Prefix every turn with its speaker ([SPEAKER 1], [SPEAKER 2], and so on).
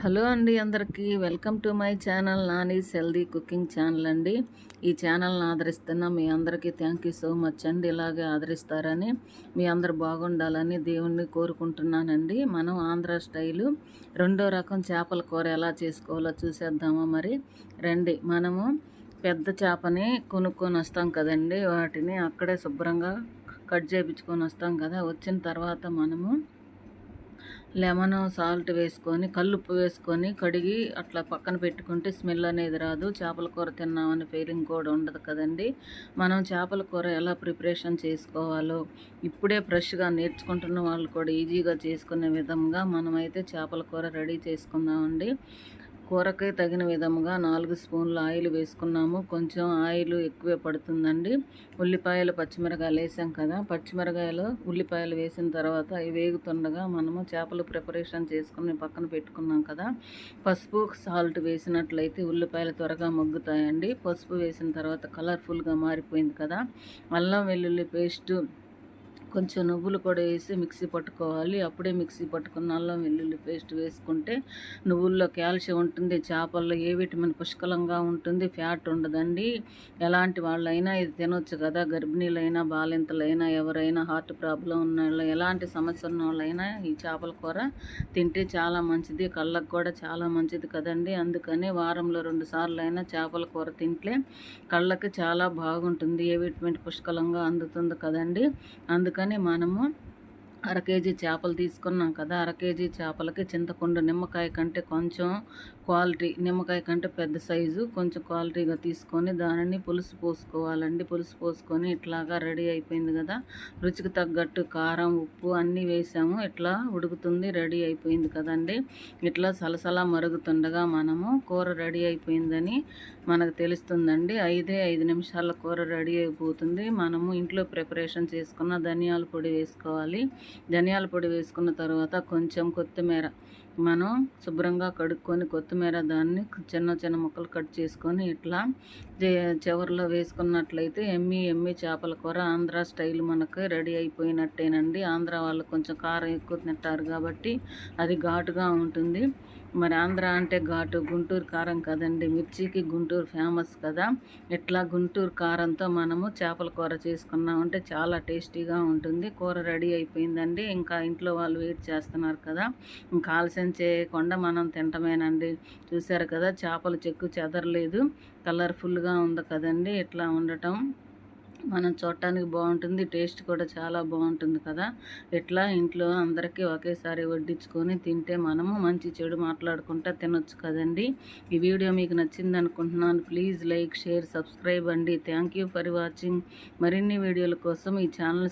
[SPEAKER 1] Hello అండి, అందరికీ welcome to my channel Nani's healthy cooking channel అండి. ఈ ఛానల్ని ఆదరిస్తున్న మీ అందరికీ థ్యాంక్ యూ సో మచ్ అండి. ఇలాగే ఆదరిస్తారని, మీ అందరు బాగుండాలని దేవుణ్ణి కోరుకుంటున్నానండి. మనం ఆంధ్ర స్టైలు రెండో రకం చేపల కూర ఎలా చేసుకోవాలో చూసేద్దామా మరి. రండి. మనము పెద్ద చేపని కొనుక్కొని వస్తాం కదండి, వాటిని అక్కడే శుభ్రంగా కట్ చేయించుకొని వస్తాం కదా. వచ్చిన తర్వాత మనము లెమన్ సాల్ట్ వేసుకొని కల్లుప్పు వేసుకొని కడిగి అట్లా పక్కన పెట్టుకుంటే స్మెల్ అనేది రాదు. చేపల కూర తిన్నామని ఫీలింగ్ కూడా ఉండదు కదండి. మనం చేపల కూర ఎలా ప్రిపరేషన్ చేసుకోవాలో ఇప్పుడే ఫ్రెష్గా నేర్చుకుంటున్న వాళ్ళు కూడా ఈజీగా చేసుకునే విధంగా మనమైతే చేపల కూర రెడీ చేసుకుందామండి. కూరకి తగిన విధముగా 4 స్పూన్ల ఆయిల్ వేసుకున్నాము. కొంచెం ఆయిల్ ఎక్కువే పడుతుందండి. ఉల్లిపాయలు పచ్చిమిరకాయలు వేసాం కదా. పచ్చిమిరకాయలు ఉల్లిపాయలు వేసిన తర్వాత అవి వేగుతుండగా మనము చేపలు ప్రిపరేషన్ చేసుకుని పక్కన పెట్టుకున్నాం కదా. పసుపు సాల్ట్ వేసినట్లయితే ఉల్లిపాయలు త్వరగా మగ్గుతాయండి. పసుపు వేసిన తర్వాత కలర్ఫుల్గా మారిపోయింది కదా. అల్లం వెల్లుల్లి పేస్టు కొంచెం నువ్వులు కూడా వేసి మిక్సీ పట్టుకోవాలి. అప్పుడే మిక్సీ పట్టుకున్న అల్లం వెల్లుల్లి పేస్ట్ వేసుకుంటే నువ్వుల్లో కాల్షియం ఉంటుంది, చేపల్లో ఏ విటమిన్ పుష్కలంగా ఉంటుంది, ఫ్యాట్ ఉండదండి. ఎలాంటి వాళ్ళైనా ఇది తినొచ్చు కదా. గర్భిణీలైనా బాలింతలైనా ఎవరైనా హార్ట్ ప్రాబ్లం ఉన్న వాళ్ళు ఎలాంటి సమస్య ఉన్న వాళ్ళైనా ఈ చేపల కూర తింటే చాలా మంచిది, కళ్ళకు కూడా చాలా మంచిది కదండి. అందుకని వారంలో 2 సార్లు అయినా చేపల కూర తింటే కళ్ళకి చాలా బాగుంటుంది, ఏ విటమిన్ పుష్కలంగా అందుతుంది కదండి. అందుకని మనము అర కేజీ చేపలు తీసుకున్నాం కదా. అర కేజీ చేపలకి చింతపండు నిమ్మకాయ కంటే కొంచెం క్వాలిటీ, నిమ్మకాయ కంటే పెద్ద సైజు కొంచెం క్వాలిటీగా తీసుకొని దానిని పులుసు పోసుకోవాలండి. పులుసు పోసుకొని ఇట్లాగా రెడీ అయిపోయింది కదా. రుచికి తగ్గట్టు కారం ఉప్పు అన్నీ వేసాము. ఇట్లా ఉడుకుతుంది, రెడీ అయిపోయింది కదండి. ఇట్లా సలసలా మరుగుతుండగా మనము కూర రెడీ అయిపోయిందని మనకు తెలుస్తుందండి. 5 నిమిషాల కూర రెడీ అయిపోతుంది. మనము ఇంట్లో ప్రిపరేషన్ చేసుకున్న ధనియాల పొడి వేసుకోవాలి. ధనియాల పొడి వేసుకున్న తర్వాత కొంచెం కొత్తిమీర మనం శుభ్రంగా కడుక్కొని కొత్తిమీర దాన్ని చిన్న చిన్న ముక్కలు కట్ చేసుకొని ఇట్లా చివరిలో వేసుకున్నట్లయితే ఎమ్మి చేపల కూర ఆంధ్ర స్టైల్ మనకు రెడీ అయిపోయినట్టేనండి. ఆంధ్ర వాళ్ళు కొంచెం కారం ఎక్కువ తింటారు కాబట్టి అది ఘాటుగా ఉంటుంది. మరి ఆంధ్ర అంటే ఘాటు, గుంటూరు కారం కదండి. మిర్చికి గుంటూరు ఫేమస్ కదా. ఇట్లా గుంటూరు కారంతో మనము చేపల కూర చేసుకున్నామంటే చాలా టేస్టీగా ఉంటుంది. కూర రెడీ అయిపోయిందండి. ఇంకా ఇంట్లో వాళ్ళు వెయిట్ చేస్తున్నారు కదా. ఇంకా ఆలస్యం చేయకుండా మనం తింటమేనండి. చూసారు కదా, చేపలు చెక్కు చెదరలేదు, కలర్ఫుల్గా ఉంది కదండి. ఇట్లా ఉండటం మనం చూడటానికి బాగుంటుంది, టేస్ట్ కూడా చాలా బాగుంటుంది కదా. ఇట్లా ఇంట్లో అందరికీ ఒకేసారి వడ్డించుకొని తింటే మనము మంచి చెడు మాట్లాడుకుంటా తినొచ్చు కదండి. ఈ వీడియో మీకు నచ్చింది అనుకుంటున్నాను. ప్లీజ్ లైక్, షేర్, సబ్స్క్రైబ్ అండి. Thank you for watching. మరిన్ని వీడియోల కోసం ఈ ఛానల్